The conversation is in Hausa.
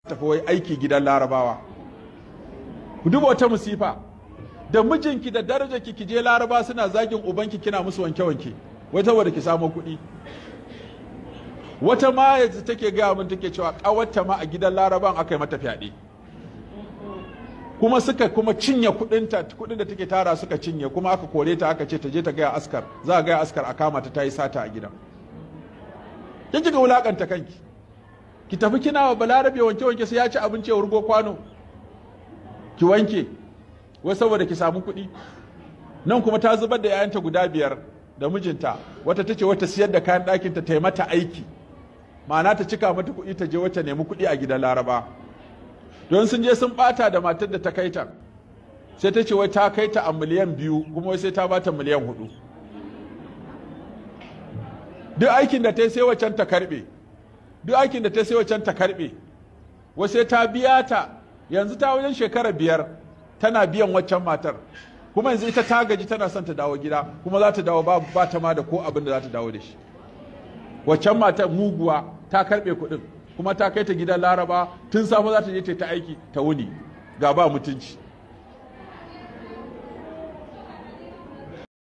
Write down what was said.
tafi wai aiki gidan larabawa. Ku duba wata musifa, da mijinki da darajarki ki je laraba suna zagin ubanki kina musu wanke-wanke wai saboda ki samo kuɗi. Wata ma yanzu take gaya min take cewa ƙawarta ma a gidan laraban aka yi mata fyaɗe, kuma suka kuma cinye kuɗin da take tara suka cinye, kuma aka kore ta aka ce ta je ta gaya askar, za a gaya askar a kama ta yi sata a gidan. Kin kika wulakanta kanki, ki tafi kina wa balarabe wanke-wanke sai ya ci abinci ya wurgo kwano ki wanke wai saboda ki samu kuɗi. Nan kuma ta zubar da 'ya'yanta guda 5 da mijinta, wata tace wata siyar da kayan ɗakinta ta yi mata aiki, ma'ana ta cika mata kuɗi ta je wata nemi kuɗi a gidan laraba. Don sun je sun ɓata da matar da ta kai ta, sai ta ce wai ta kai ta a miliyan 2 kuma wai sai ta bata miliyan 4. Duk aikin da ta yi sai wacan ta karɓe, duk aikin da ta sai wacan ta karɓe, wai sai ta biya ta. Yanzu ta wajen shekara 5 tana biyan waccan matar, kuma yanzu ita ta gaji tana son ta dawo gida, kuma za ta dawo ba ta ma da ko abin da za ta dawo da shi. Waccan matar muguwa ta karɓe kuɗin, kuma ta kai ta gidan laraba, tun safe za ta je ta aiki ta wuni, ga ba mutunci.